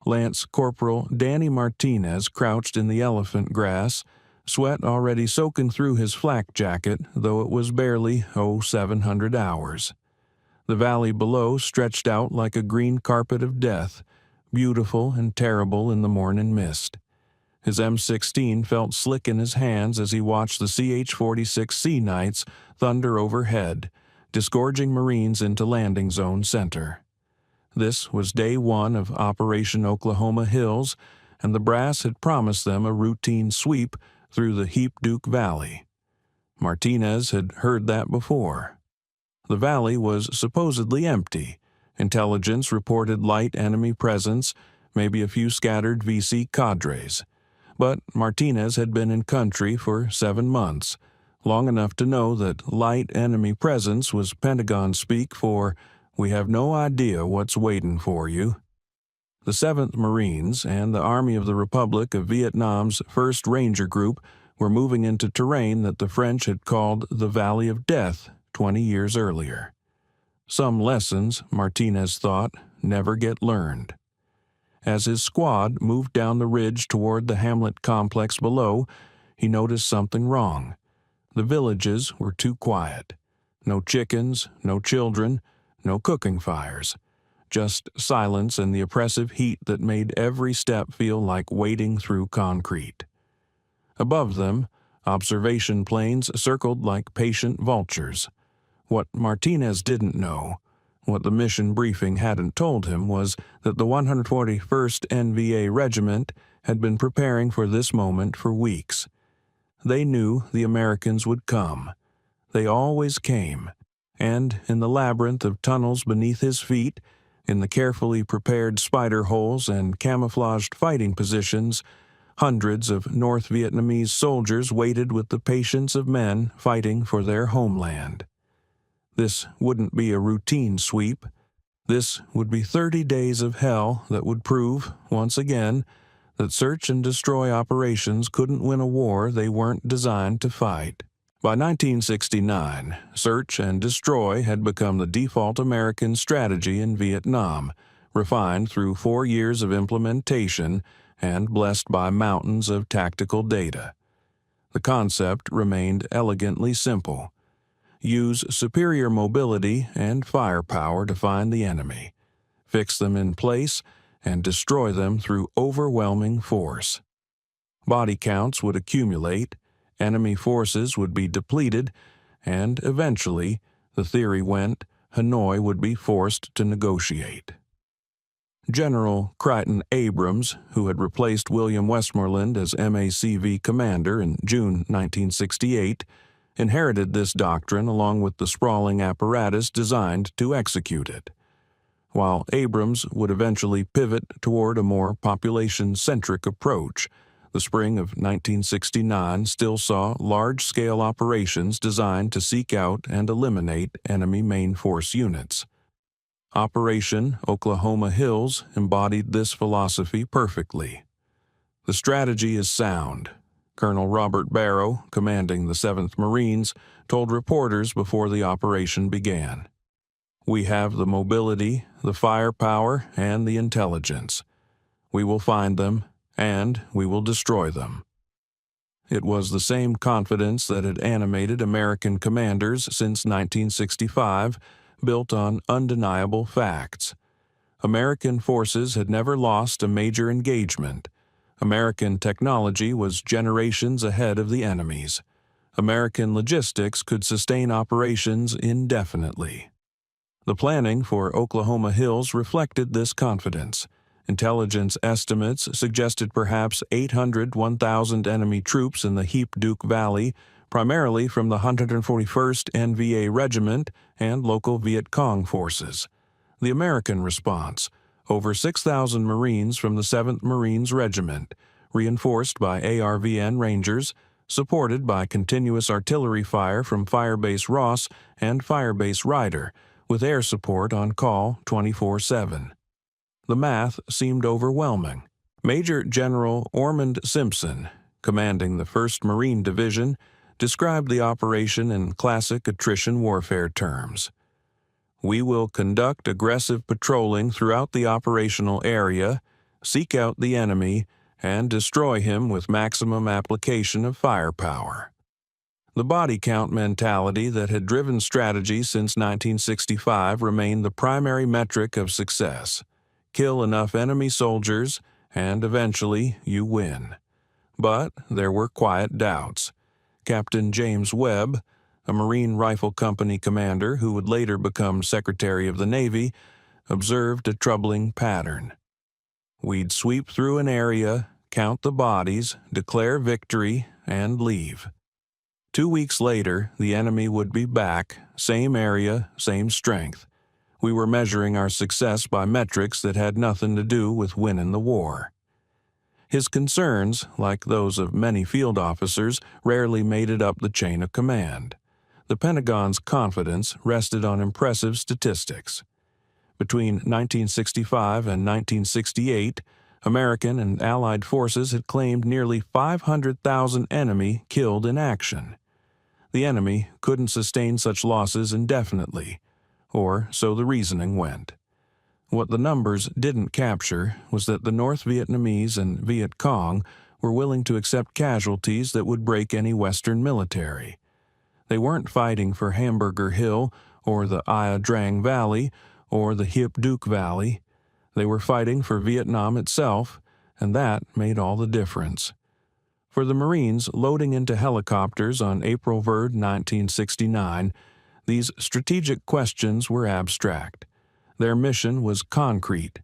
Lance Corporal Danny Martinez crouched in the elephant grass, sweat already soaking through his flak jacket, though it was barely 700 hours. The valley below stretched out like a green carpet of death, beautiful and terrible in the morning mist. His M16 felt slick in his hands as he watched the CH-46 Sea Knights thunder overhead, disgorging Marines into landing zone center. This was day one of Operation Oklahoma Hills, and the brass had promised them a routine sweep through the Hiep Valley. Martinez had heard that before. The valley was supposedly empty. Intelligence reported light enemy presence, maybe a few scattered VC cadres. But Martinez had been in country for 7 months, long enough to know that light enemy presence was Pentagon speak for, "We have no idea what's waiting for you." The 7th Marines and the Army of the Republic of Vietnam's 1st Ranger Group were moving into terrain that the French had called the Valley of Death 20 years earlier. Some lessons, Martinez thought, never get learned. As his squad moved down the ridge toward the hamlet complex below, he noticed something wrong. The villages were too quiet. No chickens, no children, no cooking fires. Just silence and the oppressive heat that made every step feel like wading through concrete. Above them, observation planes circled like patient vultures. What Martinez didn't know, what the mission briefing hadn't told him, was that the 141st NVA Regiment had been preparing for this moment for weeks. They knew the Americans would come. They always came, and in the labyrinth of tunnels beneath his feet, in the carefully prepared spider holes and camouflaged fighting positions, hundreds of North Vietnamese soldiers waited with the patience of men fighting for their homeland. This wouldn't be a routine sweep. This would be 30 days of hell that would prove, once again, that search and destroy operations couldn't win a war they weren't designed to fight. By 1969, search and destroy had become the default American strategy in Vietnam, refined through 4 years of implementation and blessed by mountains of tactical data. The concept remained elegantly simple. Use superior mobility and firepower to find the enemy, fix them in place, and destroy them through overwhelming force. Body counts would accumulate, enemy forces would be depleted, and eventually, the theory went, Hanoi would be forced to negotiate. General Crichton Abrams, who had replaced William Westmoreland as MACV commander in June 1968, inherited this doctrine along with the sprawling apparatus designed to execute it. While Abrams would eventually pivot toward a more population-centric approach, the spring of 1969 still saw large-scale operations designed to seek out and eliminate enemy main force units. Operation Oklahoma Hills embodied this philosophy perfectly. The strategy is sound. Colonel Robert Barrow, commanding the 7th Marines, told reporters before the operation began. "We have the mobility, the firepower, and the intelligence. We will find them, and we will destroy them." It was the same confidence that had animated American commanders since 1965, built on undeniable facts. American forces had never lost a major engagement. American technology was generations ahead of the enemy's. American logistics could sustain operations indefinitely. The planning for Oklahoma Hills reflected this confidence. Intelligence estimates suggested perhaps 1,000 enemy troops in the Hiep Valley, primarily from the 141st NVA Regiment and local Viet Cong forces. The American response: over 6,000 Marines from the 7th Marines Regiment, reinforced by ARVN Rangers, supported by continuous artillery fire from Firebase Ross and Firebase Ryder, with air support on call 24/7. The math seemed overwhelming. Major General Ormond Simpson, commanding the 1st Marine Division, described the operation in classic attrition warfare terms. "We will conduct aggressive patrolling throughout the operational area, seek out the enemy, and destroy him with maximum application of firepower. The body count mentality that had driven strategy since 1965 remained the primary metric of success. Kill enough enemy soldiers, and eventually you win. But there were quiet doubts. Captain James Webb, a Marine Rifle Company commander who would later become Secretary of the Navy, observed a troubling pattern. We'd sweep through an area, count the bodies, declare victory, and leave. 2 weeks later, the enemy would be back, same area, same strength. We were measuring our success by metrics that had nothing to do with winning the war. His concerns, like those of many field officers, rarely made it up the chain of command. The Pentagon's confidence rested on impressive statistics. Between 1965 and 1968, American and Allied forces had claimed nearly 500,000 enemy killed in action. The enemy couldn't sustain such losses indefinitely, or so the reasoning went. What the numbers didn't capture was that the North Vietnamese and Viet Cong were willing to accept casualties that would break any Western military. They weren't fighting for Hamburger Hill or the Ia Drang Valley or the Hiep Duc Valley. They were fighting for Vietnam itself, and that made all the difference. For the Marines loading into helicopters on April 3, 1969, these strategic questions were abstract. Their mission was concrete: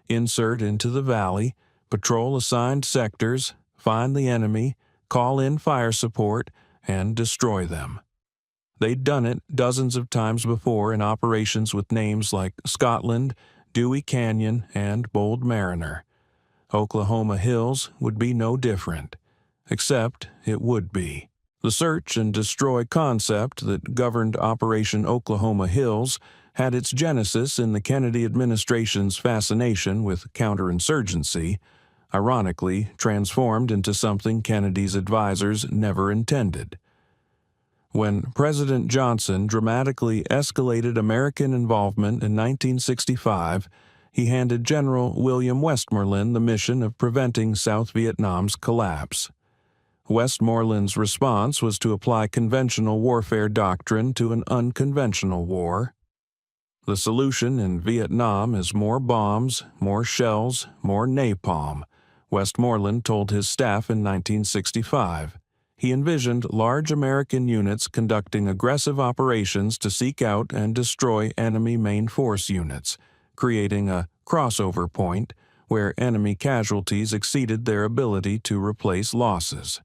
insert into the valley, patrol assigned sectors, find the enemy, call in fire support, and destroy them. They'd done it dozens of times before in operations with names like Scotland, Dewey Canyon, and Bold Mariner. Oklahoma Hills would be no different. Except it would be. The search and destroy concept that governed Operation Oklahoma Hills had its genesis in the Kennedy administration's fascination with counterinsurgency, ironically transformed into something Kennedy's advisors never intended. When President Johnson dramatically escalated American involvement in 1965, he handed General William Westmoreland the mission of preventing South Vietnam's collapse. Westmoreland's response was to apply conventional warfare doctrine to an unconventional war. The solution in Vietnam is more bombs, more shells, more napalm, Westmoreland told his staff in 1965. He envisioned large American units conducting aggressive operations to seek out and destroy enemy main force units, creating a crossover point where enemy casualties exceeded their ability to replace losses.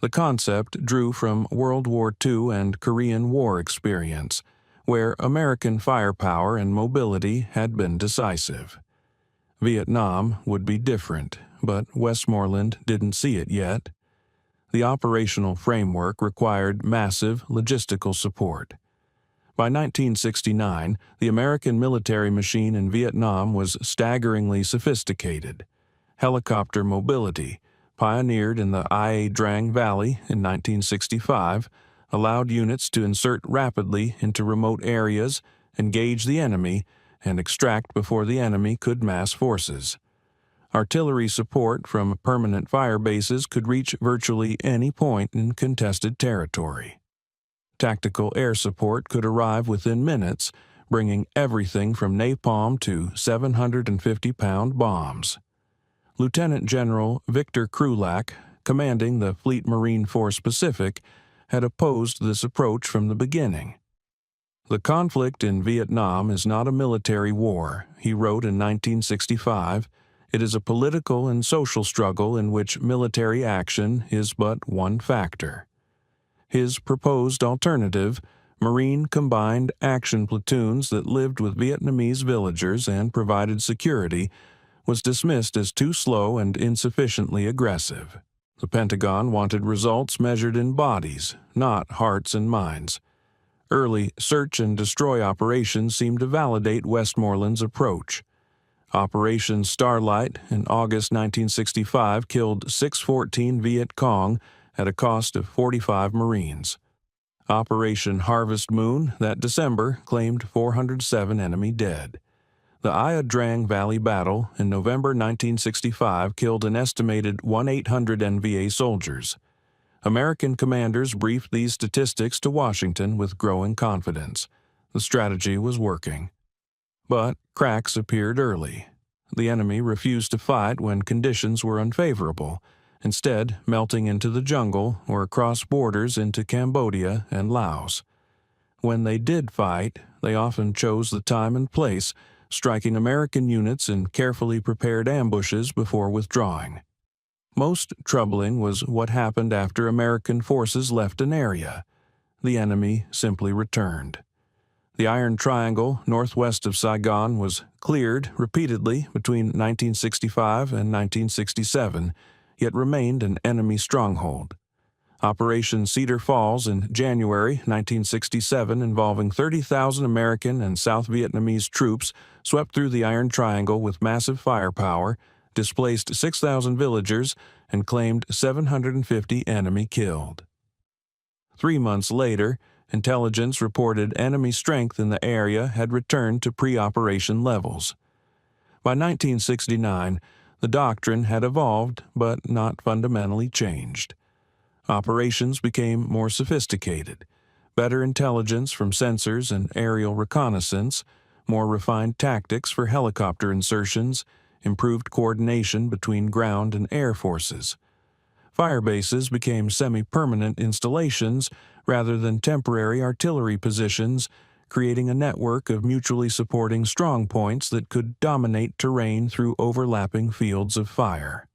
The concept drew from World War II and Korean War experience, where American firepower and mobility had been decisive. Vietnam would be different, but Westmoreland didn't see it yet. The operational framework required massive logistical support. By 1969, the American military machine in Vietnam was staggeringly sophisticated. Helicopter mobility, pioneered in the Ia Drang Valley in 1965, allowed units to insert rapidly into remote areas, engage the enemy, and extract before the enemy could mass forces. Artillery support from permanent fire bases could reach virtually any point in contested territory. Tactical air support could arrive within minutes, bringing everything from napalm to 750-pound bombs. Lieutenant General Victor Krulak, commanding the Fleet Marine Force Pacific, had opposed this approach from the beginning. "The conflict in Vietnam is not a military war," he wrote in 1965. "It is a political and social struggle in which military action is but one factor." His proposed alternative, Marine combined action platoons that lived with Vietnamese villagers and provided security, was dismissed as too slow and insufficiently aggressive. The Pentagon wanted results measured in bodies, not hearts and minds. Early search and destroy operations seemed to validate Westmoreland's approach. Operation Starlight in August 1965 killed 614 Viet Cong at a cost of 45 Marines. Operation Harvest Moon that December claimed 407 enemy dead. The Ia Valley Battle in November 1965 killed an estimated 1,800 NVA soldiers. American commanders briefed these statistics to Washington with growing confidence. The strategy was working. But cracks appeared early. The enemy refused to fight when conditions were unfavorable, instead melting into the jungle or across borders into Cambodia and Laos. When they did fight, they often chose the time and place, striking American units in carefully prepared ambushes before withdrawing. Most troubling was what happened after American forces left an area. The enemy simply returned. The Iron Triangle northwest of Saigon was cleared repeatedly between 1965 and 1967, yet remained an enemy stronghold. Operation Cedar Falls in January 1967, involving 30,000 American and South Vietnamese troops, swept through the Iron Triangle with massive firepower, displaced 6,000 villagers, and claimed 750 enemy killed. 3 months later, intelligence reported enemy strength in the area had returned to pre-operation levels. By 1969, the doctrine had evolved but not fundamentally changed. Operations became more sophisticated, better intelligence from sensors and aerial reconnaissance, more refined tactics for helicopter insertions, improved coordination between ground and air forces. Fire bases became semi-permanent installations rather than temporary artillery positions, creating a network of mutually supporting strong points that could dominate terrain through overlapping fields of fire.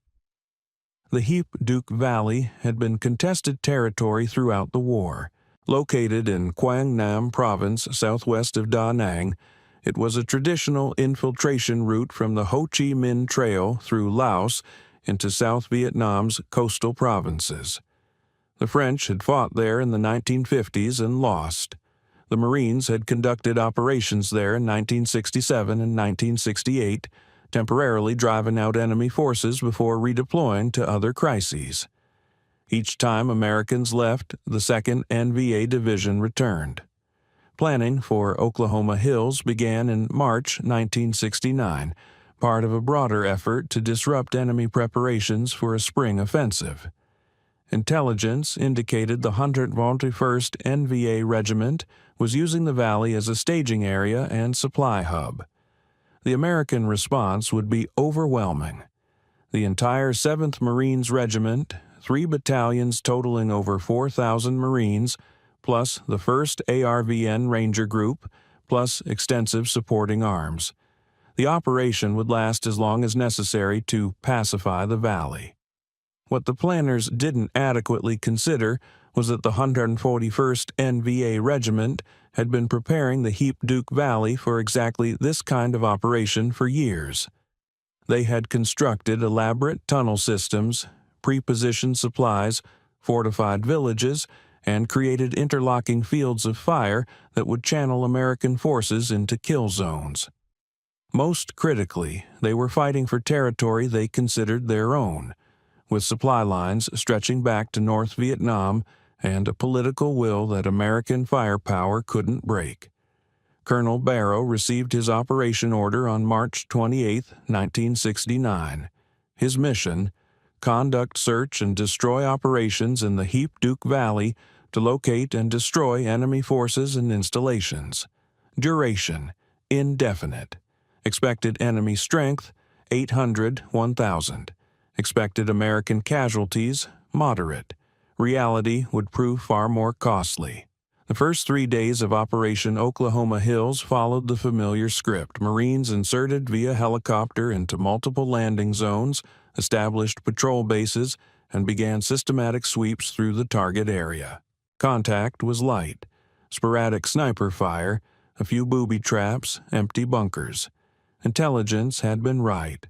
The Hiep Valley had been contested territory throughout the war. Located in Quang Nam Province southwest of Da Nang, it was a traditional infiltration route from the Ho Chi Minh Trail through Laos into South Vietnam's coastal provinces. The French had fought there in the 1950s and lost. The Marines had conducted operations there in 1967 and 1968, temporarily driving out enemy forces before redeploying to other crises. Each time Americans left, the 2nd NVA Division returned. Planning for Oklahoma Hills began in March 1969, part of a broader effort to disrupt enemy preparations for a spring offensive. Intelligence indicated the 121st NVA Regiment was using the valley as a staging area and supply hub. The American response would be overwhelming. The entire 7th Marines Regiment, 3 battalions totaling over 4,000 Marines, plus the 1st ARVN Ranger Group, plus extensive supporting arms. The operation would last as long as necessary to pacify the valley. What the planners didn't adequately consider was that the 141st NVA Regiment had been preparing the Hiep Valley for exactly this kind of operation for years. They had constructed elaborate tunnel systems, pre-positioned supplies, fortified villages, and created interlocking fields of fire that would channel American forces into kill zones. Most critically, they were fighting for territory they considered their own, with supply lines stretching back to North Vietnam and a political will that American firepower couldn't break. Colonel Barrow received his operation order on March 28, 1969. His mission: conduct search and destroy operations in the Hiep Valley to locate and destroy enemy forces and installations. Duration: indefinite. Expected enemy strength: 800-1,000. Expected American casualties: moderate. Reality would prove far more costly. The first 3 days of Operation Oklahoma Hills followed the familiar script. Marines inserted via helicopter into multiple landing zones, established patrol bases, and began systematic sweeps through the target area. Contact was light. Sporadic sniper fire, a few booby traps, empty bunkers. Intelligence had been right.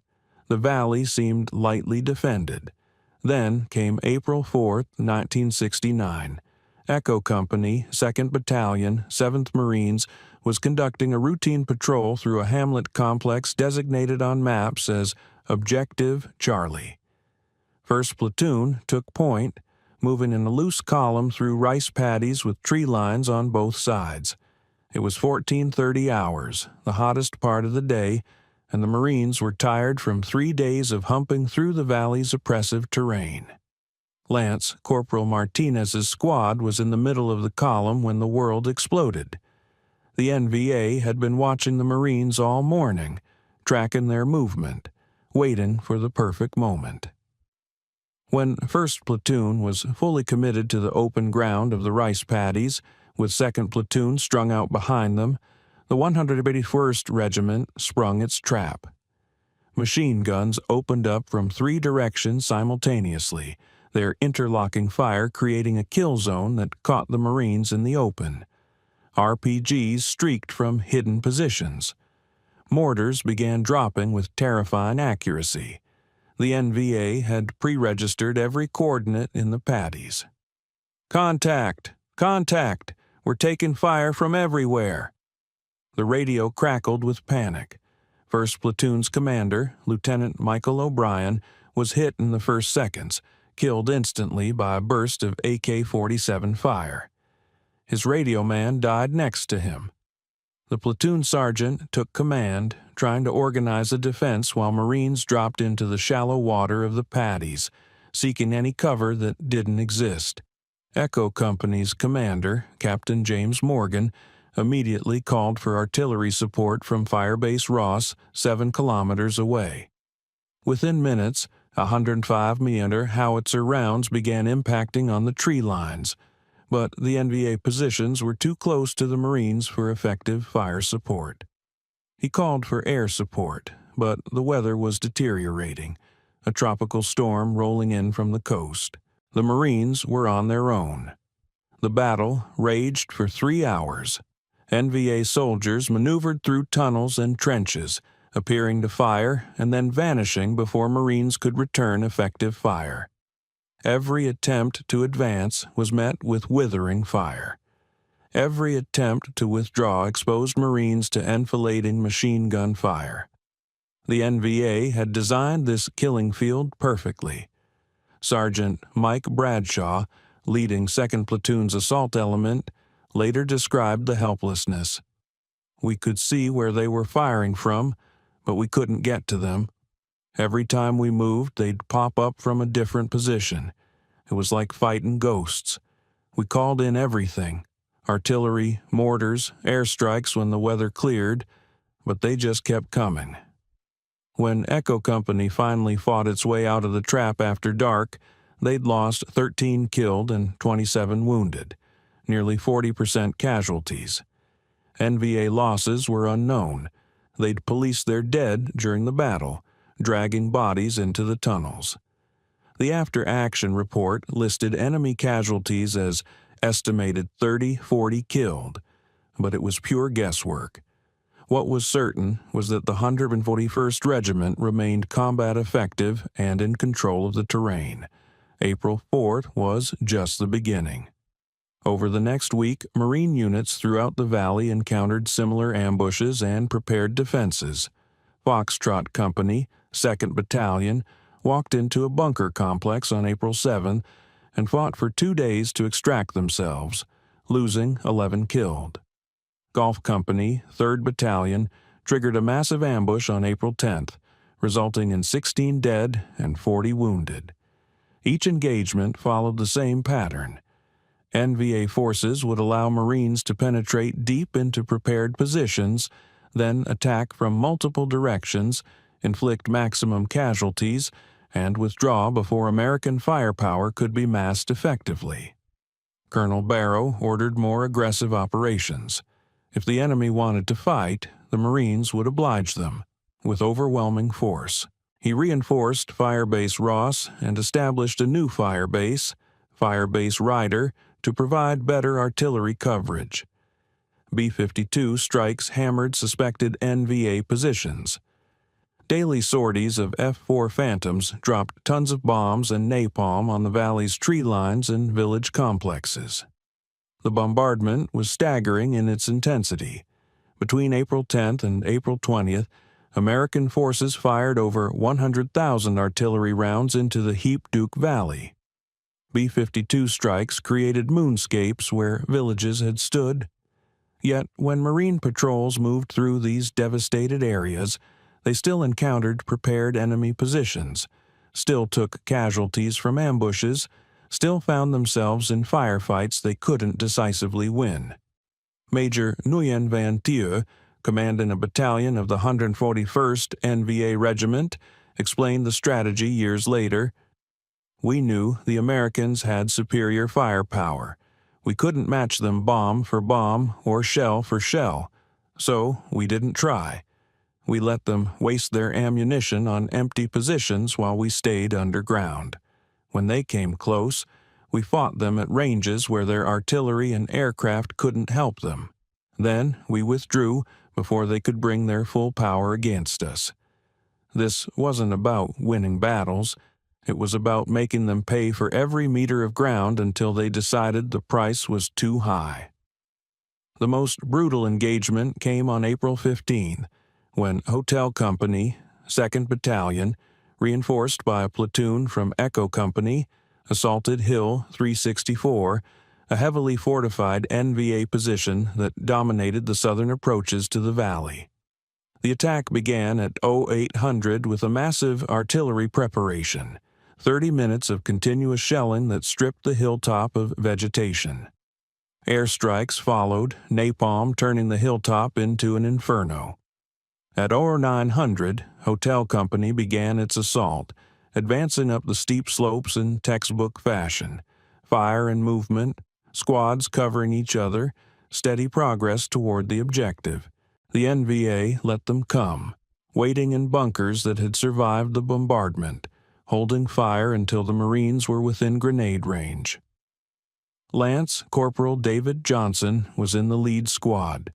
The valley seemed lightly defended. Then came April 4, 1969. Echo Company, 2nd Battalion, 7th Marines, was conducting a routine patrol through a hamlet complex designated on maps as Objective Charlie. 1st Platoon took point, moving in a loose column through rice paddies with tree lines on both sides. It was 14:30 hours, the hottest part of the day, and the Marines were tired from 3 days of humping through the valley's oppressive terrain. Lance Corporal Martinez's squad was in the middle of the column when the world exploded. The NVA had been watching the Marines all morning, tracking their movement, waiting for the perfect moment. When 1st Platoon was fully committed to the open ground of the rice paddies, with 2nd Platoon strung out behind them, the 181st Regiment sprung its trap. Machine guns opened up from 3 directions simultaneously, their interlocking fire creating a kill zone that caught the Marines in the open. RPGs streaked from hidden positions. Mortars began dropping with terrifying accuracy. The NVA had pre-registered every coordinate in the paddies. "Contact! Contact! We're taking fire from everywhere!" The radio crackled with panic. 1st Platoon's commander, Lieutenant Michael O'Brien, was hit in the first seconds, killed instantly by a burst of AK-47 fire. His radio man died next to him. The platoon sergeant took command, trying to organize a defense while Marines dropped into the shallow water of the paddies, seeking any cover that didn't exist. Echo Company's commander, Captain James Morgan, immediately called for artillery support from Firebase Ross, 7 kilometers away. Within minutes, 105mm howitzer rounds began impacting on the tree lines, but the NVA positions were too close to the Marines for effective fire support. He called for air support, but the weather was deteriorating, a tropical storm rolling in from the coast. The Marines were on their own. The battle raged for 3 hours. NVA soldiers maneuvered through tunnels and trenches, appearing to fire and then vanishing before Marines could return effective fire. Every attempt to advance was met with withering fire. Every attempt to withdraw exposed Marines to enfilading machine gun fire. The NVA had designed this killing field perfectly. Sergeant Mike Bradshaw, leading 2nd Platoon's assault element, later described the helplessness. "We could see where they were firing from, but we couldn't get to them. Every time we moved, they'd pop up from a different position. It was like fighting ghosts. We called in everything, artillery, mortars, airstrikes when the weather cleared, but they just kept coming." When Echo Company finally fought its way out of the trap after dark, they'd lost 13 killed and 27 wounded, nearly 40% casualties. NVA losses were unknown. They'd policed their dead during the battle, dragging bodies into the tunnels. The after-action report listed enemy casualties as estimated 30-40 killed, but it was pure guesswork. What was certain was that the 141st Regiment remained combat effective and in control of the terrain. April 4th was just the beginning. Over the next week, Marine units throughout the valley encountered similar ambushes and prepared defenses. Foxtrot Company, 2nd Battalion, walked into a bunker complex on April 7th and fought for 2 days to extract themselves, losing 11 killed. Golf Company, 3rd Battalion, triggered a massive ambush on April 10th, resulting in 16 dead and 40 wounded. Each engagement followed the same pattern. NVA forces would allow Marines to penetrate deep into prepared positions, then attack from multiple directions, inflict maximum casualties, and withdraw before American firepower could be massed effectively. Colonel Barrow ordered more aggressive operations. If the enemy wanted to fight, the Marines would oblige them, with overwhelming force. He reinforced Firebase Ross and established a new firebase, Firebase Ryder, to provide better artillery coverage. B-52 strikes hammered suspected NVA positions. Daily sorties of F-4 Phantoms dropped tons of bombs and napalm on the valley's tree lines and village complexes. The bombardment was staggering in its intensity. Between April 10th and April 20th, American forces fired over 100,000 artillery rounds into the Hiep Valley. B-52 strikes created moonscapes where villages had stood. Yet, when Marine patrols moved through these devastated areas, they still encountered prepared enemy positions, still took casualties from ambushes, still found themselves in firefights they couldn't decisively win. Major Nguyen Van Thieu, commanding a battalion of the 141st NVA Regiment, explained the strategy years later. "We knew the Americans had superior firepower. We couldn't match them bomb for bomb or shell for shell, so we didn't try. We let them waste their ammunition on empty positions while we stayed underground. When they came close, we fought them at ranges where their artillery and aircraft couldn't help them. Then we withdrew before they could bring their full power against us." This wasn't about winning battles. It was about making them pay for every meter of ground until they decided the price was too high. The most brutal engagement came on April 15, when Hotel Company, 2nd Battalion, reinforced by a platoon from Echo Company, assaulted Hill 364, a heavily fortified NVA position that dominated the southern approaches to the valley. The attack began at 0800 with a massive artillery preparation, 30 minutes of continuous shelling that stripped the hilltop of vegetation. Airstrikes followed, napalm turning the hilltop into an inferno. At 0900, Hotel Company began its assault, advancing up the steep slopes in textbook fashion, fire and movement, squads covering each other, steady progress toward the objective. The NVA let them come, waiting in bunkers that had survived the bombardment, holding fire until the Marines were within grenade range. Lance Corporal David Johnson was in the lead squad.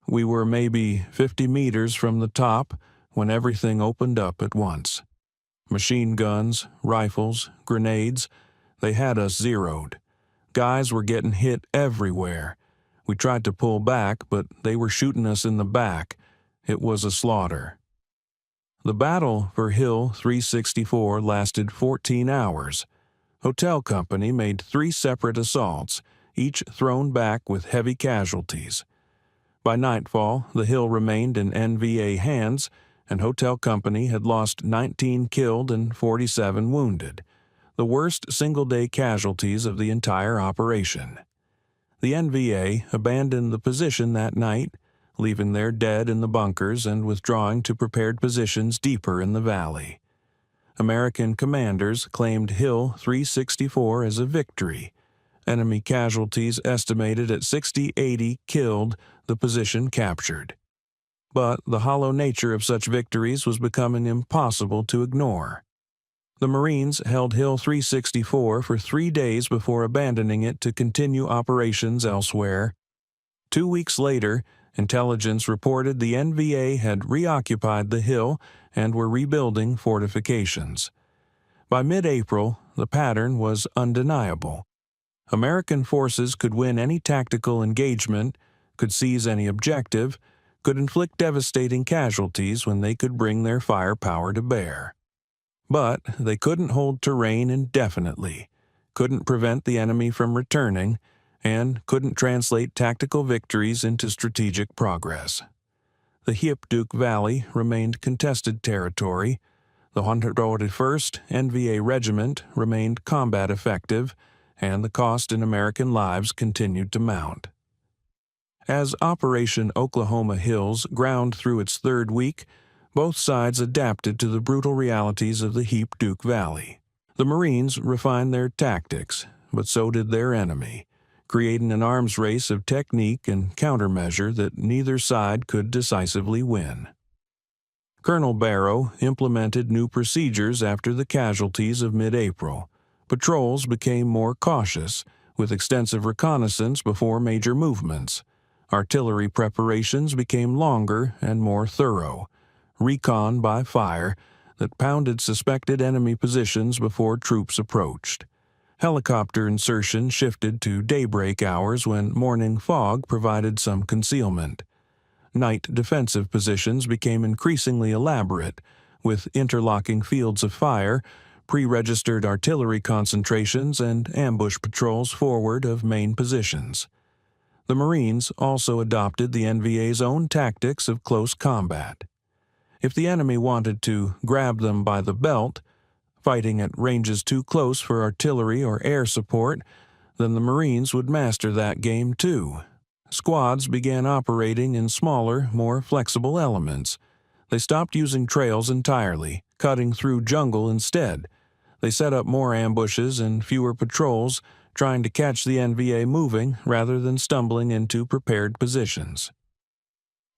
We were maybe 50 meters from the top when everything opened up at once. Machine guns, rifles, grenades, they had us zeroed. Guys were getting hit everywhere. We tried to pull back, but they were shooting us in the back. It was a slaughter. The battle for Hill 364 lasted 14 hours. Hotel Company made 3 separate assaults, each thrown back with heavy casualties. By nightfall, the hill remained in NVA hands, and Hotel Company had lost 19 killed and 47 wounded, the worst single-day casualties of the entire operation. The NVA abandoned the position that night, leaving their dead in the bunkers and withdrawing to prepared positions deeper in the valley. American commanders claimed Hill 364 as a victory. Enemy casualties estimated at 60-80 killed, the position captured. But the hollow nature of such victories was becoming impossible to ignore. The Marines held Hill 364 for 3 days before abandoning it to continue operations elsewhere. 2 weeks later, intelligence reported the NVA had reoccupied the hill and were rebuilding fortifications. By mid-April, the pattern was undeniable. American forces could win any tactical engagement, could seize any objective, could inflict devastating casualties when they could bring their firepower to bear. But they couldn't hold terrain indefinitely, couldn't prevent the enemy from returning, and couldn't translate tactical victories into strategic progress. The Hiep Valley remained contested territory. The 141st NVA Regiment remained combat effective, and the cost in American lives continued to mount. As Operation Oklahoma Hills ground through its 3rd week, both sides adapted to the brutal realities of the Hiep Valley. The Marines refined their tactics, but so did their enemy, creating an arms race of technique and countermeasure that neither side could decisively win. Colonel Barrow implemented new procedures after the casualties of mid-April. Patrols became more cautious, with extensive reconnaissance before major movements. Artillery preparations became longer and more thorough. Recon by fire that pounded suspected enemy positions before troops approached. Helicopter insertion shifted to daybreak hours when morning fog provided some concealment. Night defensive positions became increasingly elaborate, with interlocking fields of fire, pre-registered artillery concentrations, and ambush patrols forward of main positions. The Marines also adopted the NVA's own tactics of close combat. If the enemy wanted to grab them by the belt, fighting at ranges too close for artillery or air support, then the Marines would master that game too. Squads began operating in smaller, more flexible elements. They stopped using trails entirely, cutting through jungle instead. They set up more ambushes and fewer patrols, trying to catch the NVA moving rather than stumbling into prepared positions.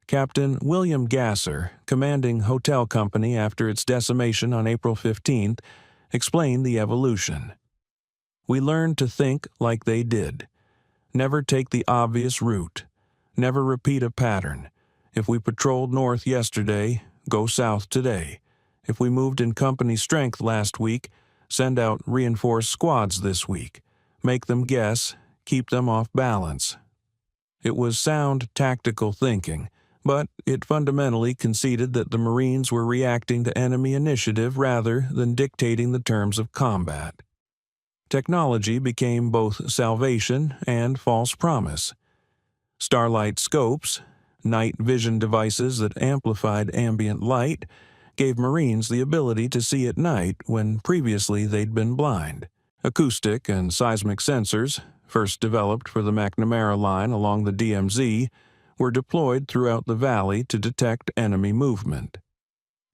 Captain William Gasser, commanding Hotel Company after its decimation on April 15th, explained the evolution. "We learned to think like they did. Never take the obvious route. Never repeat a pattern. If we patrolled north yesterday, go south today. If we moved in company strength last week, send out reinforced squads this week. Make them guess, keep them off balance." It was sound tactical thinking, but it fundamentally conceded that the Marines were reacting to enemy initiative rather than dictating the terms of combat. Technology became both salvation and false promise. Starlight scopes, night vision devices that amplified ambient light, gave Marines the ability to see at night when previously they'd been blind. Acoustic and seismic sensors, first developed for the McNamara line along the DMZ, were deployed throughout the valley to detect enemy movement.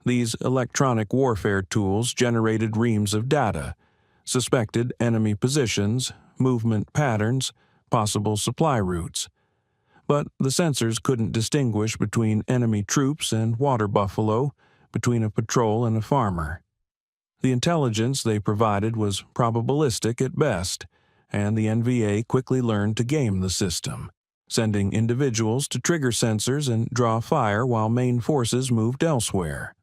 These electronic warfare tools generated reams of data, suspected enemy positions, movement patterns, possible supply routes. But the sensors couldn't distinguish between enemy troops and water buffalo, between a patrol and a farmer. The intelligence they provided was probabilistic at best, and the NVA quickly learned to game the system, sending individuals to trigger sensors and draw fire while main forces moved elsewhere.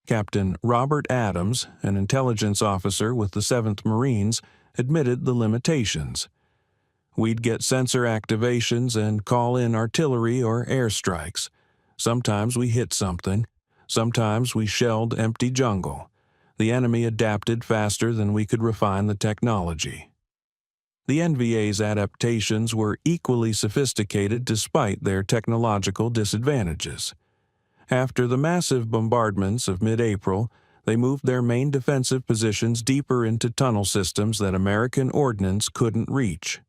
Captain Robert Adams, an intelligence officer with the 7th Marines, admitted the limitations. "We'd get sensor activations and call in artillery or airstrikes. Sometimes we hit something. Sometimes we shelled empty jungle. The enemy adapted faster than we could refine the technology." The NVA's adaptations were equally sophisticated despite their technological disadvantages. After the massive bombardments of mid-April, they moved their main defensive positions deeper into tunnel systems that American ordnance couldn't reach.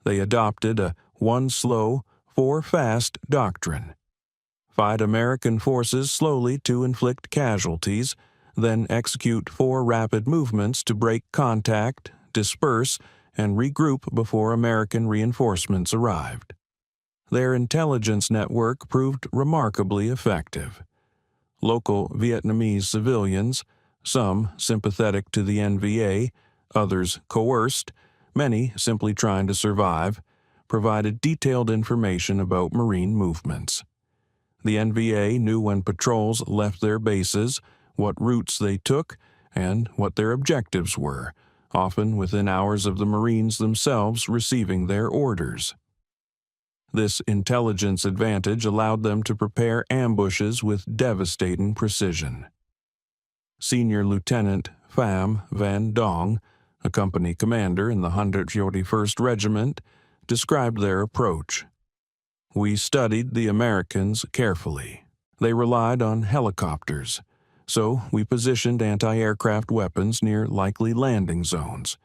They adopted a one slow, four fast doctrine. Fight American forces slowly to inflict casualties, then execute 4 rapid movements to break contact, disperse, and regroup before American reinforcements arrived. Their intelligence network proved remarkably effective. Local Vietnamese civilians, some sympathetic to the NVA, others coerced, many simply trying to survive, provided detailed information about Marine movements. The NVA knew when patrols left their bases, what routes they took, and what their objectives were, often within hours of the Marines themselves receiving their orders. This intelligence advantage allowed them to prepare ambushes with devastating precision. Senior Lieutenant Pham Van Dong, a company commander in the 141st Regiment, described their approach. "We studied the Americans carefully. They relied on helicopters, so we positioned anti-aircraft weapons near likely landing zones.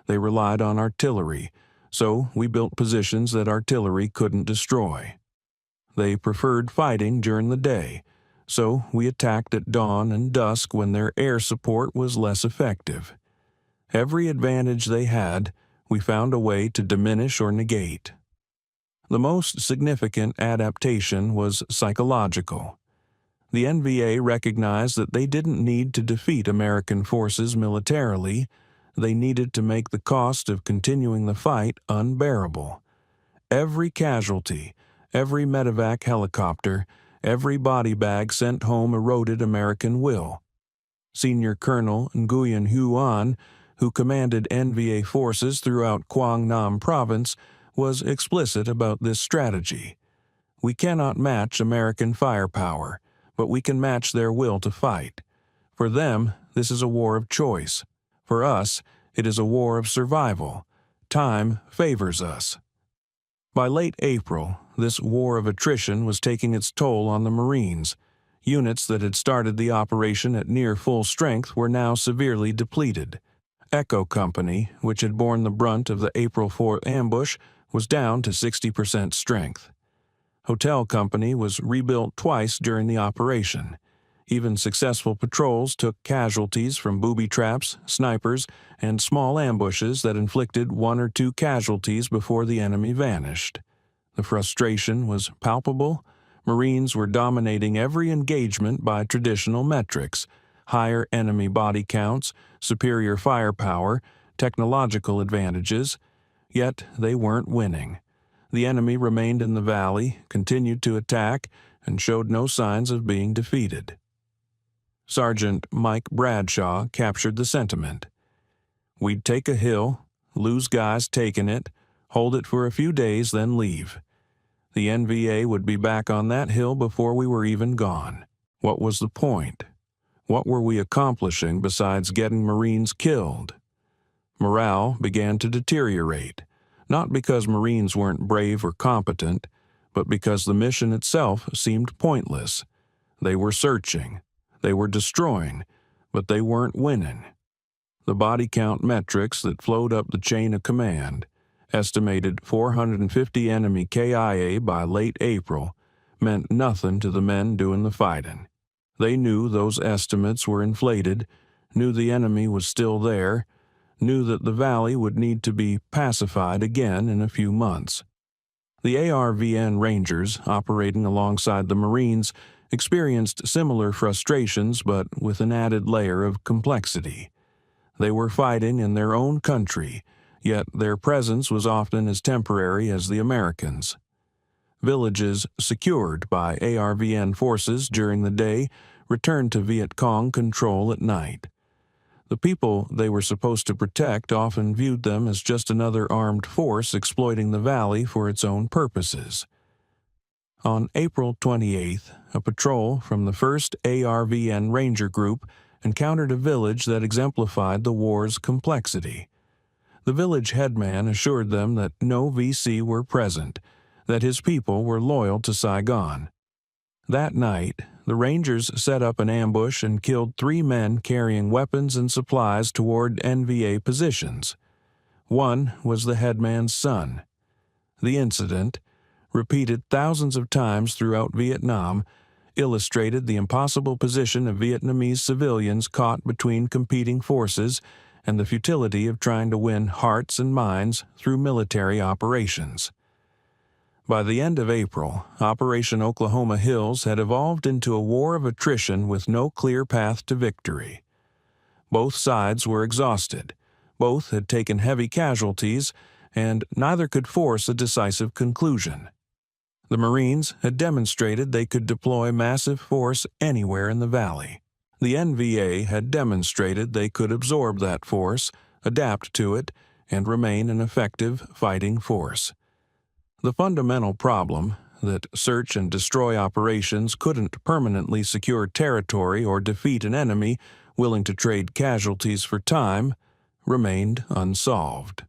They relied on artillery, so we built positions that artillery couldn't destroy. They preferred fighting during the day, so we attacked at dawn and dusk when their air support was less effective. Every advantage they had, we found a way to diminish or negate." The most significant adaptation was psychological. The NVA recognized that they didn't need to defeat American forces militarily. They needed to make the cost of continuing the fight unbearable. Every casualty, every medevac helicopter, every body bag sent home eroded American will. Senior Colonel Nguyen Huan, who commanded NVA forces throughout Quang Nam Province, was explicit about this strategy. "We cannot match American firepower, but we can match their will to fight. For them, this is a war of choice. For us, it is a war of survival. Time favors us." By late April, this war of attrition was taking its toll on the Marines. Units that had started the operation at near full strength were now severely depleted. Echo Company, which had borne the brunt of the April 4th ambush, was down to 60% strength. Hotel Company was rebuilt twice during the operation. Even successful patrols took casualties from booby traps, snipers, and small ambushes that inflicted 1 or 2 casualties before the enemy vanished. The frustration was palpable. Marines were dominating every engagement by traditional metrics: higher enemy body counts, superior firepower, technological advantages. Yet they weren't winning. The enemy remained in the valley, continued to attack, and showed no signs of being defeated. Sergeant Mike Bradshaw captured the sentiment. "We'd take a hill, lose guys taking it, hold it for a few days, then leave. The NVA would be back on that hill before we were even gone. What was the point? What were we accomplishing besides getting Marines killed?" Morale began to deteriorate, not because Marines weren't brave or competent, but because the mission itself seemed pointless. They were searching. They were destroying, but they weren't winning. The body count metrics that flowed up the chain of command, estimated 450 enemy KIA by late April, meant nothing to the men doing the fighting. They knew those estimates were inflated, knew the enemy was still there, knew that the valley would need to be pacified again in a few months. The ARVN Rangers, operating alongside the Marines, experienced similar frustrations but with an added layer of complexity. They were fighting in their own country, yet their presence was often as temporary as the Americans. Villages secured by ARVN forces during the day returned to Viet Cong control at night. The people they were supposed to protect often viewed them as just another armed force exploiting the valley for its own purposes. On April 28th, a patrol from the 1st ARVN Ranger Group encountered a village that exemplified the war's complexity. The village headman assured them that no VC were present, that his people were loyal to Saigon. That night, the Rangers set up an ambush and killed 3 men carrying weapons and supplies toward NVA positions. One was the headman's son. The incident, repeated thousands of times throughout Vietnam, illustrated the impossible position of Vietnamese civilians caught between competing forces and the futility of trying to win hearts and minds through military operations. By the end of April, Operation Oklahoma Hills had evolved into a war of attrition with no clear path to victory. Both sides were exhausted, both had taken heavy casualties, and neither could force a decisive conclusion. The Marines had demonstrated they could deploy massive force anywhere in the valley. The NVA had demonstrated they could absorb that force, adapt to it, and remain an effective fighting force. The fundamental problem, that search and destroy operations couldn't permanently secure territory or defeat an enemy willing to trade casualties for time, remained unsolved.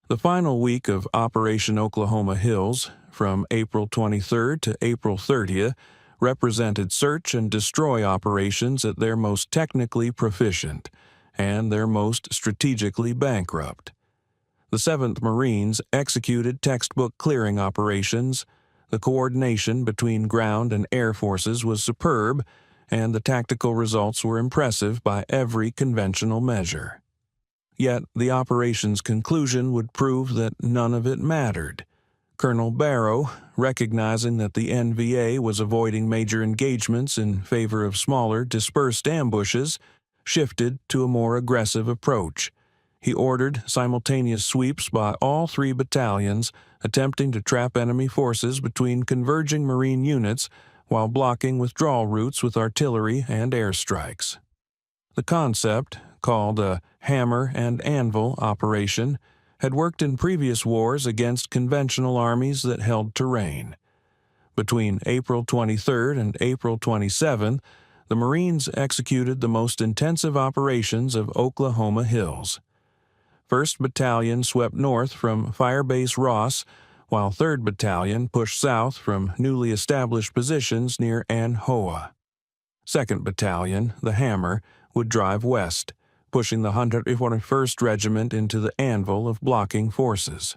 The final week of Operation Oklahoma Hills, from April 23rd to April 30th, represented search and destroy operations at their most technically proficient and their most strategically bankrupt. The 7th Marines executed textbook clearing operations. The coordination between ground and air forces was superb, and the tactical results were impressive by every conventional measure. Yet the operation's conclusion would prove that none of it mattered. Colonel Barrow, recognizing that the NVA was avoiding major engagements in favor of smaller, dispersed ambushes, shifted to a more aggressive approach. He ordered simultaneous sweeps by all 3 battalions, attempting to trap enemy forces between converging Marine units while blocking withdrawal routes with artillery and airstrikes. The concept, called a hammer and anvil operation, had worked in previous wars against conventional armies that held terrain. Between April 23rd and April 27th, the Marines executed the most intensive operations of Oklahoma Hills. 1st Battalion swept north from Firebase Ross, while 3rd Battalion pushed south from newly established positions near An Hoa. 2nd Battalion, the Hammer, would drive west, pushing the 141st Regiment into the anvil of blocking forces.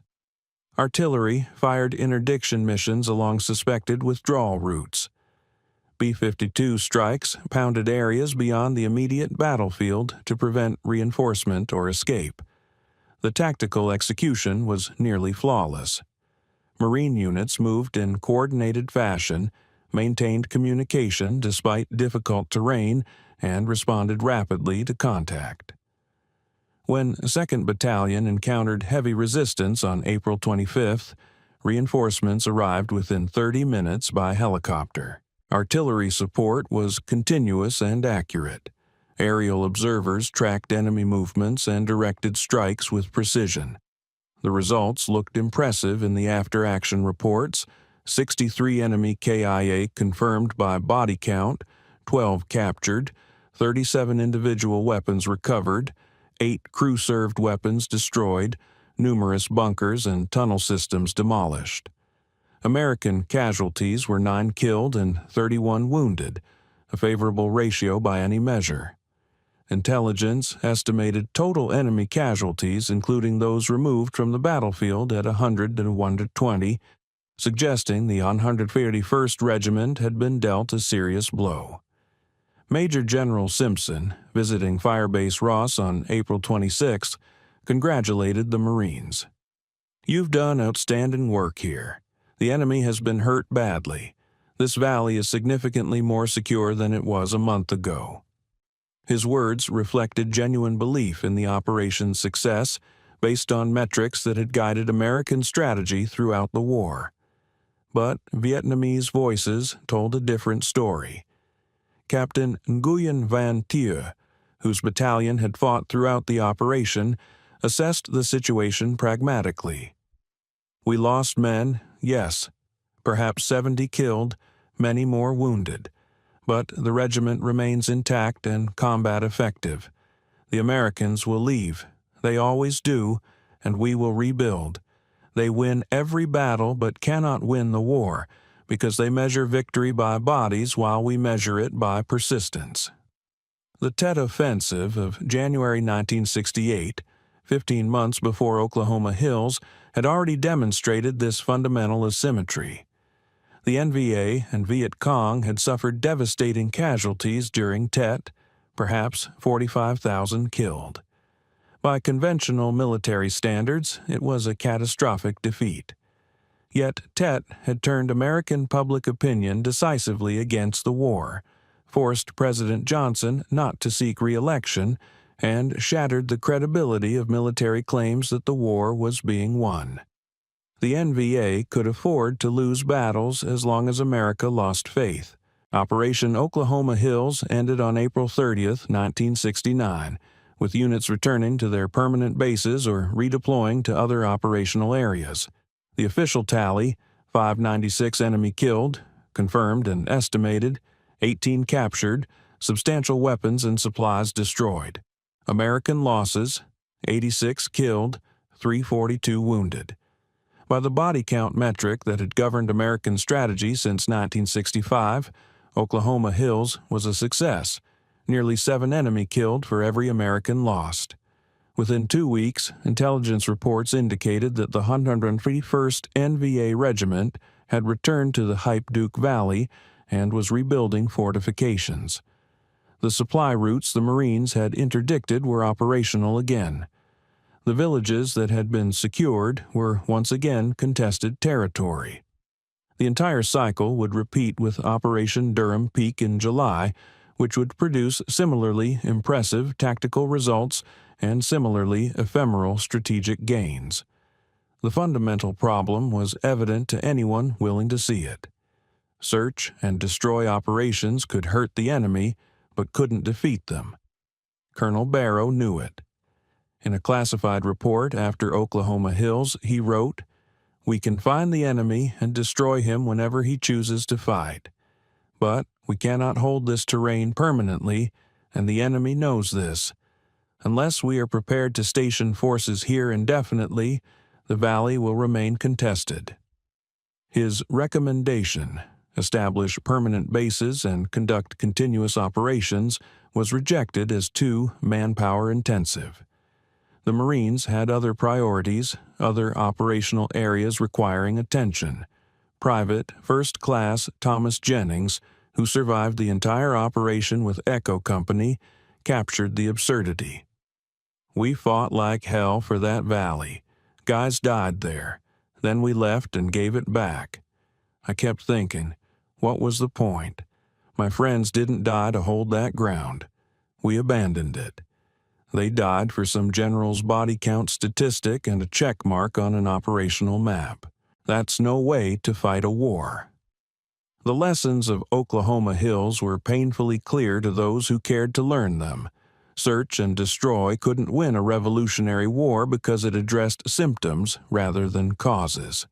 Artillery fired interdiction missions along suspected withdrawal routes. B-52 strikes pounded areas beyond the immediate battlefield to prevent reinforcement or escape. The tactical execution was nearly flawless. Marine units moved in coordinated fashion, maintained communication despite difficult terrain, and responded rapidly to contact. When 2nd Battalion encountered heavy resistance on April 25th, reinforcements arrived within 30 minutes by helicopter. Artillery support was continuous and accurate. Aerial observers tracked enemy movements and directed strikes with precision. The results looked impressive in the after-action reports: 63 enemy KIA confirmed by body count, 12 captured, 37 individual weapons recovered, 8 crew-served weapons destroyed, numerous bunkers and tunnel systems demolished. American casualties were 9 killed and 31 wounded, a favorable ratio by any measure. Intelligence estimated total enemy casualties, including those removed from the battlefield, at 100 to 120, suggesting the 141st Regiment had been dealt a serious blow. Major General Simpson, visiting Firebase Ross on April 26, congratulated the Marines. "You've done outstanding work here. The enemy has been hurt badly. This valley is significantly more secure than it was a month ago." His words reflected genuine belief in the operation's success, based on metrics that had guided American strategy throughout the war. But Vietnamese voices told a different story. Captain Nguyen Van Thieu, whose battalion had fought throughout the operation, assessed the situation pragmatically. "We lost men, yes, perhaps 70 killed, many more wounded, but the regiment remains intact and combat effective. The Americans will leave. They always do, and we will rebuild. They win every battle but cannot win the war, because they measure victory by bodies while we measure it by persistence." The Tet Offensive of January 1968, 15 months before Oklahoma Hills, had already demonstrated this fundamental asymmetry. The NVA and Viet Cong had suffered devastating casualties during Tet, perhaps 45,000 killed. By conventional military standards, it was a catastrophic defeat. Yet Tet had turned American public opinion decisively against the war, forced President Johnson not to seek re-election, and shattered the credibility of military claims that the war was being won. The NVA could afford to lose battles as long as America lost faith. Operation Oklahoma Hills ended on April 30, 1969, with units returning to their permanent bases or redeploying to other operational areas. The official tally: 596 enemy killed, confirmed and estimated, 18 captured, substantial weapons and supplies destroyed. American losses: 86 killed, 342 wounded. By the body count metric that had governed American strategy since 1965, Oklahoma Hills was a success, nearly 7 enemy killed for every American lost. Within 2 weeks, intelligence reports indicated that the 151st NVA Regiment had returned to the Hiep Valley and was rebuilding fortifications. The supply routes the Marines had interdicted were operational again. The villages that had been secured were once again contested territory. The entire cycle would repeat with Operation Durham Peak in July, which would produce similarly impressive tactical results and similarly ephemeral strategic gains. The fundamental problem was evident to anyone willing to see it. Search and destroy operations could hurt the enemy, but couldn't defeat them. Colonel Barrow knew it. In a classified report after Oklahoma Hills, he wrote, "We can find the enemy and destroy him whenever he chooses to fight. But we cannot hold this terrain permanently, and the enemy knows this. Unless we are prepared to station forces here indefinitely, the valley will remain contested." His recommendation, establish permanent bases and conduct continuous operations, was rejected as too manpower-intensive. The Marines had other priorities, other operational areas requiring attention. Private First Class Thomas Jennings, who survived the entire operation with Echo Company, captured the absurdity. "We fought like hell for that valley. Guys died there. Then we left and gave it back. I kept thinking, what was the point? My friends didn't die to hold that ground. We abandoned it. They died for some general's body count statistic and a check mark on an operational map. That's no way to fight a war." The lessons of Oklahoma Hills were painfully clear to those who cared to learn them. Search and destroy couldn't win a revolutionary war because it addressed symptoms rather than causes.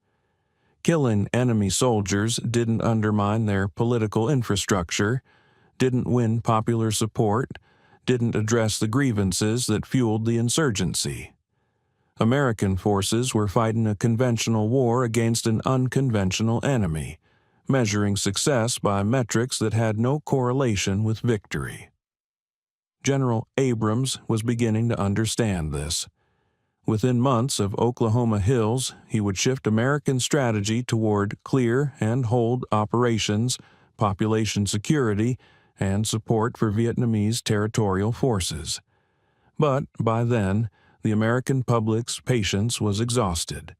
Killing enemy soldiers didn't undermine their political infrastructure, didn't win popular support, didn't address the grievances that fueled the insurgency. American forces were fighting a conventional war against an unconventional enemy, measuring success by metrics that had no correlation with victory. General Abrams was beginning to understand this. Within months of Oklahoma Hills, he would shift American strategy toward clear and hold operations, population security, and support for Vietnamese territorial forces. But by then, the American public's patience was exhausted.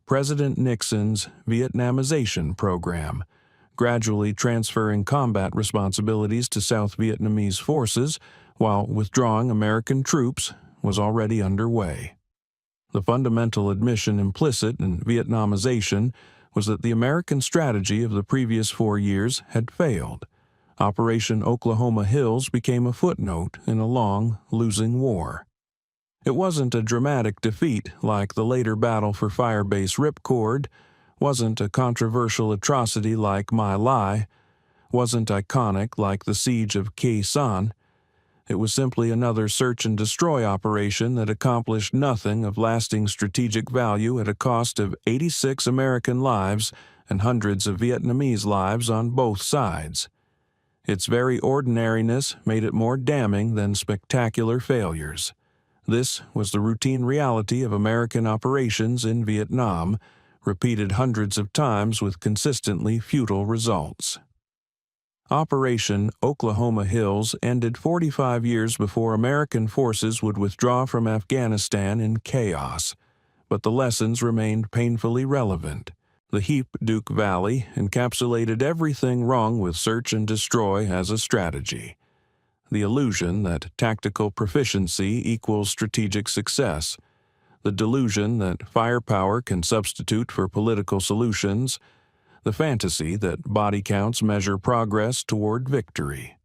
President Nixon's Vietnamization program, gradually transferring combat responsibilities to South Vietnamese forces while withdrawing American troops, was already underway. The fundamental admission implicit in Vietnamization was that the American strategy of the previous 4 years had failed. Operation Oklahoma Hills became a footnote in a long, losing war. It wasn't a dramatic defeat like the later battle for Firebase Ripcord, wasn't a controversial atrocity like My Lai, wasn't iconic like the siege of Khe Sanh. It was simply another search-and-destroy operation that accomplished nothing of lasting strategic value at a cost of 86 American lives and hundreds of Vietnamese lives on both sides. Its very ordinariness made it more damning than spectacular failures. This was the routine reality of American operations in Vietnam, repeated hundreds of times with consistently futile results. Operation Oklahoma Hills ended 45 years before American forces would withdraw from Afghanistan in chaos, but the lessons remained painfully relevant. The Hiep Valley encapsulated everything wrong with search and destroy as a strategy. The illusion that tactical proficiency equals strategic success, the delusion that firepower can substitute for political solutions, the fantasy that body counts measure progress toward victory.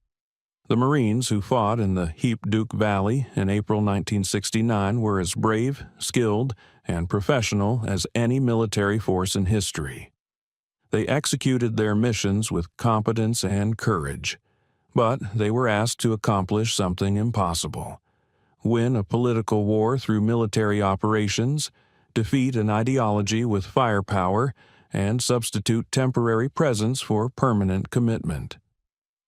The Marines who fought in the Hiep Valley in April 1969 were as brave, skilled, and professional as any military force in history. They executed their missions with competence and courage, but they were asked to accomplish something impossible: win a political war through military operations, defeat an ideology with firepower, and substitute temporary presence for permanent commitment.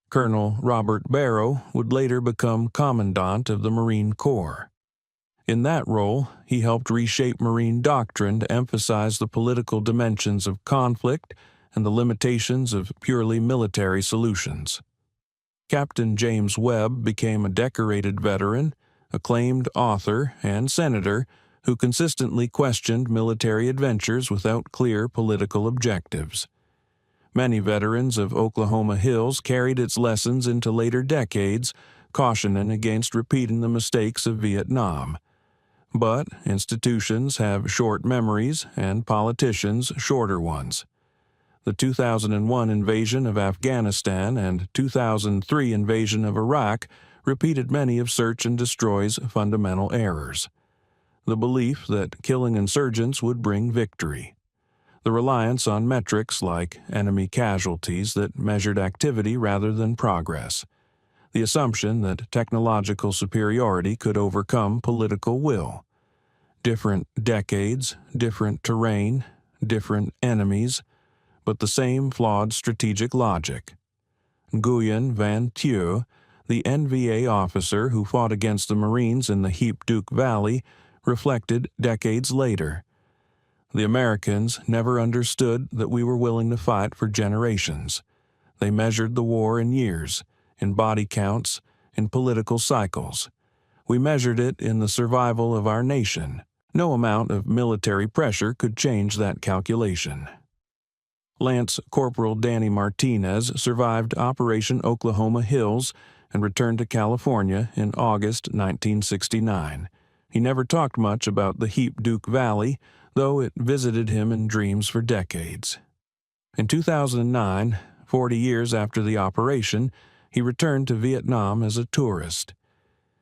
Colonel Robert Barrow would later become Commandant of the Marine Corps. In that role, he helped reshape Marine doctrine to emphasize the political dimensions of conflict and the limitations of purely military solutions. Captain James Webb became a decorated veteran, acclaimed author, and senator who consistently questioned military adventures without clear political objectives. Many veterans of Oklahoma Hills carried its lessons into later decades, cautioning against repeating the mistakes of Vietnam. But institutions have short memories and politicians shorter ones. The 2001 invasion of Afghanistan and 2003 invasion of Iraq repeated many of search and destroy's fundamental errors. The belief that killing insurgents would bring victory. The reliance on metrics like enemy casualties that measured activity rather than progress. The assumption that technological superiority could overcome political will. Different decades, different terrain, different enemies, but the same flawed strategic logic. Nguyen Van Thieu, the NVA officer who fought against the Marines in the Hiep Valley, reflected decades later. The Americans never understood that we were willing to fight for generations. They measured the war in years, in body counts, in political cycles. We measured it in the survival of our nation. No amount of military pressure could change that calculation. Lance Corporal Danny Martinez survived Operation Oklahoma Hills and returned to California in August 1969. He never talked much about the Hiep Valley, though it visited him in dreams for decades. In 2009, 40 years after the operation, he returned to Vietnam as a tourist.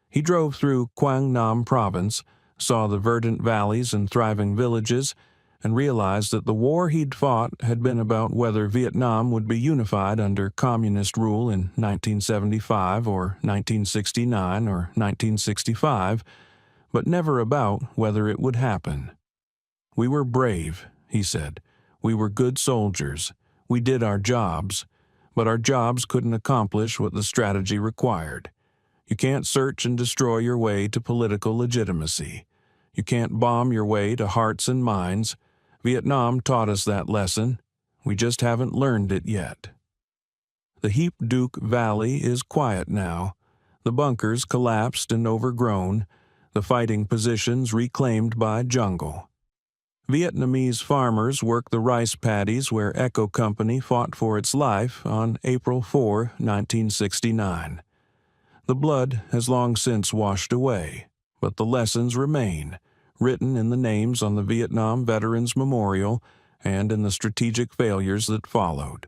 He drove through Quang Nam Province, saw the verdant valleys and thriving villages, and realized that the war he'd fought had been about whether Vietnam would be unified under communist rule in 1975 or 1969 or 1965, but never about whether it would happen. "We were brave," he said. "We were good soldiers. We did our jobs, but our jobs couldn't accomplish what the strategy required. You can't search and destroy your way to political legitimacy. You can't bomb your way to hearts and minds. Vietnam taught us that lesson. We just haven't learned it yet." The Hiep Valley is quiet now. The bunkers collapsed and overgrown, the fighting positions reclaimed by jungle. Vietnamese farmers work the rice paddies where Echo Company fought for its life on April 4, 1969. The blood has long since washed away, but the lessons remain, written in the names on the Vietnam Veterans Memorial and in the strategic failures that followed.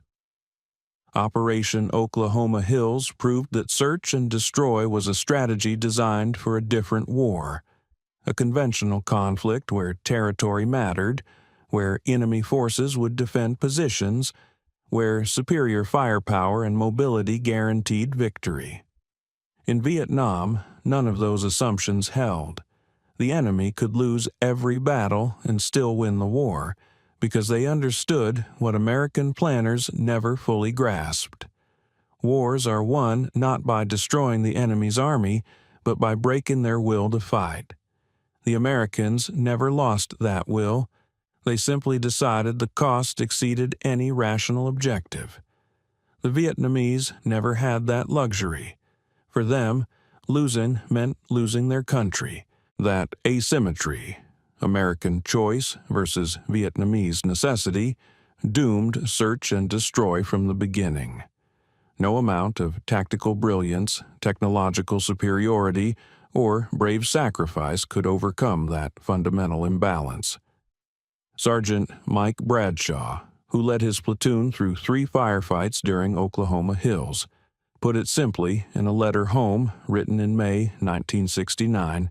Operation Oklahoma Hills proved that search and destroy was a strategy designed for a different war, a conventional conflict where territory mattered, where enemy forces would defend positions, where superior firepower and mobility guaranteed victory. In Vietnam, none of those assumptions held. The enemy could lose every battle and still win the war, because they understood what American planners never fully grasped. Wars are won not by destroying the enemy's army, but by breaking their will to fight. The Americans never lost that will. They simply decided the cost exceeded any rational objective. The Vietnamese never had that luxury. For them, losing meant losing their country. That asymmetry, American choice versus Vietnamese necessity, doomed search and destroy from the beginning. No amount of tactical brilliance, technological superiority, or brave sacrifice could overcome that fundamental imbalance. Sergeant Mike Bradshaw, who led his platoon through 3 firefights during Oklahoma Hills, put it simply in a letter home written in May 1969,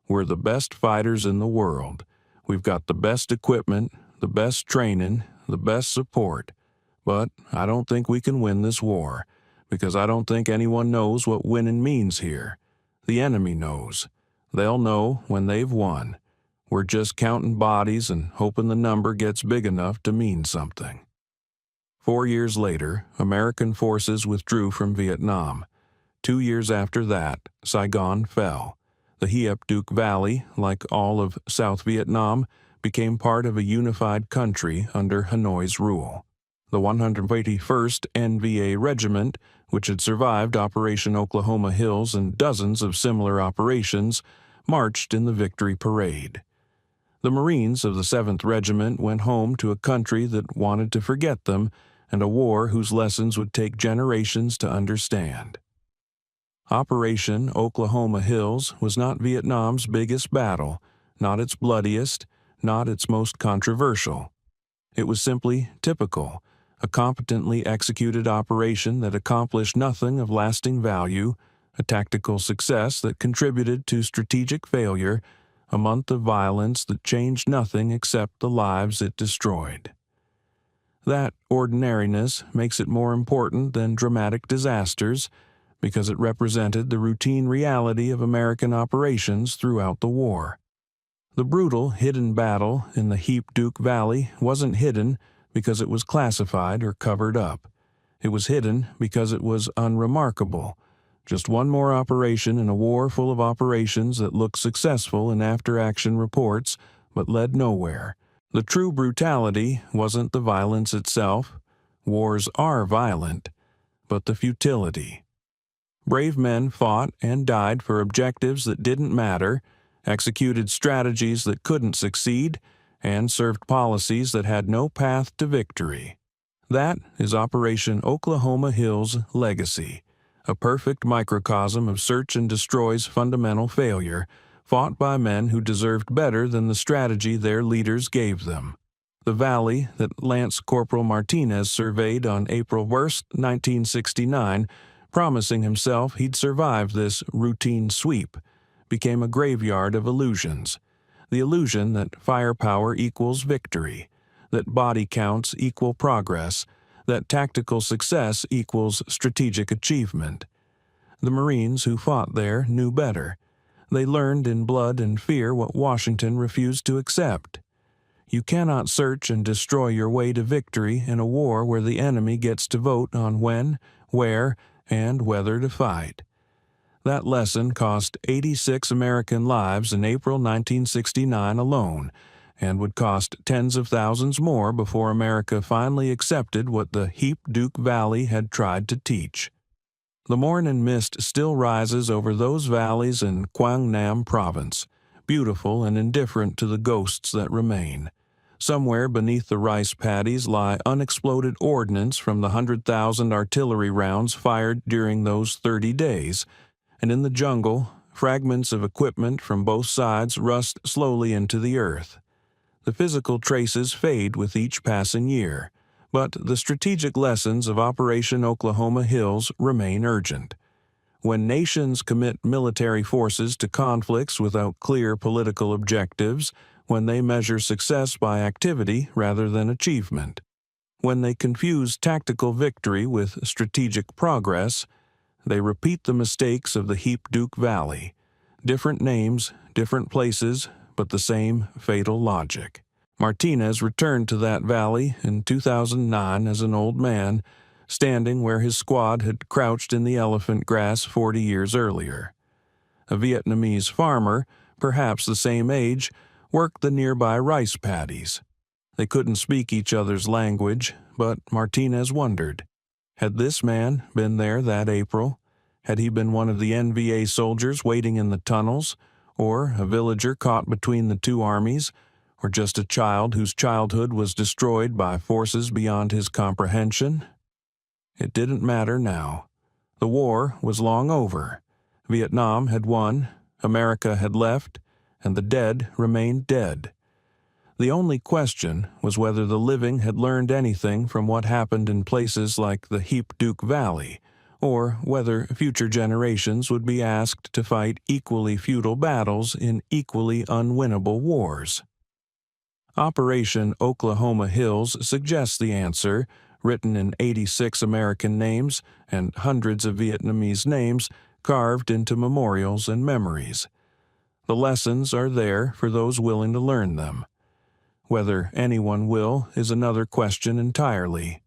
"We're the best fighters in the world. We've got the best equipment, the best training, the best support. But I don't think we can win this war, because I don't think anyone knows what winning means here. The enemy knows. They'll know when they've won. We're just counting bodies and hoping the number gets big enough to mean something." 4 years later, American forces withdrew from Vietnam. 2 years after that, Saigon fell. The Hiep Valley, like all of South Vietnam, became part of a unified country under Hanoi's rule. The 181st NVA Regiment, which had survived Operation Oklahoma Hills and dozens of similar operations, marched in the victory parade. The Marines of the 7th Regiment went home to a country that wanted to forget them and a war whose lessons would take generations to understand. Operation Oklahoma Hills was not Vietnam's biggest battle, not its bloodiest, not its most controversial. It was simply typical, a competently executed operation that accomplished nothing of lasting value, a tactical success that contributed to strategic failure, a month of violence that changed nothing except the lives it destroyed. That ordinariness makes it more important than dramatic disasters, because it represented the routine reality of American operations throughout the war. The brutal, hidden battle in the Hiep Valley wasn't hidden because it was classified or covered up. It was hidden because it was unremarkable. Just one more operation in a war full of operations that looked successful in after-action reports, but led nowhere. The true brutality wasn't the violence itself. Wars are violent, but the futility. Brave men fought and died for objectives that didn't matter, executed strategies that couldn't succeed, and served policies that had no path to victory. That is Operation Oklahoma Hill's legacy, a perfect microcosm of search and destroy's fundamental failure, fought by men who deserved better than the strategy their leaders gave them. The valley that Lance Corporal Martinez surveyed on April 1, 1969, promising himself he'd survive this routine sweep, became a graveyard of illusions. The illusion that firepower equals victory, that body counts equal progress, that tactical success equals strategic achievement. The Marines who fought there knew better. They learned in blood and fear what Washington refused to accept. You cannot search and destroy your way to victory in a war where the enemy gets to vote on when, where, and whether to fight. That lesson cost 86 American lives in April 1969 alone, and would cost tens of thousands more before America finally accepted what the Hiep Valley had tried to teach. The morning mist still rises over those valleys in Quang province, beautiful and indifferent to the ghosts that remain. Somewhere beneath the rice paddies lie unexploded ordnance from the 100,000 artillery rounds fired during those 30 days, and in the jungle, fragments of equipment from both sides rust slowly into the earth. The physical traces fade with each passing year, but the strategic lessons of Operation Oklahoma Hills remain urgent. When nations commit military forces to conflicts without clear political objectives, when they measure success by activity rather than achievement, when they confuse tactical victory with strategic progress, they repeat the mistakes of the Hiep Valley. Different names, different places, but the same fatal logic. Martinez returned to that valley in 2009 as an old man, standing where his squad had crouched in the elephant grass 40 years earlier. A Vietnamese farmer, perhaps the same age, worked the nearby rice paddies. They couldn't speak each other's language, but Martinez wondered. Had this man been there that April? Had he been one of the NVA soldiers waiting in the tunnels, or a villager caught between the two armies, or just a child whose childhood was destroyed by forces beyond his comprehension? It didn't matter now. The war was long over. Vietnam had won, America had left, and the dead remained dead. The only question was whether the living had learned anything from what happened in places like the Hiep Valley, or whether future generations would be asked to fight equally futile battles in equally unwinnable wars. Operation Oklahoma Hills suggests the answer, written in 86 American names and hundreds of Vietnamese names carved into memorials and memories. The lessons are there for those willing to learn them. Whether anyone will is another question entirely.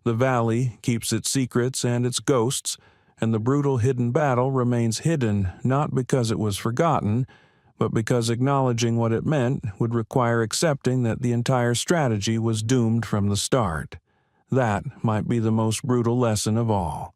The valley keeps its secrets and its ghosts, and the brutal hidden battle remains hidden not because it was forgotten, but because acknowledging what it meant would require accepting that the entire strategy was doomed from the start. That might be the most brutal lesson of all.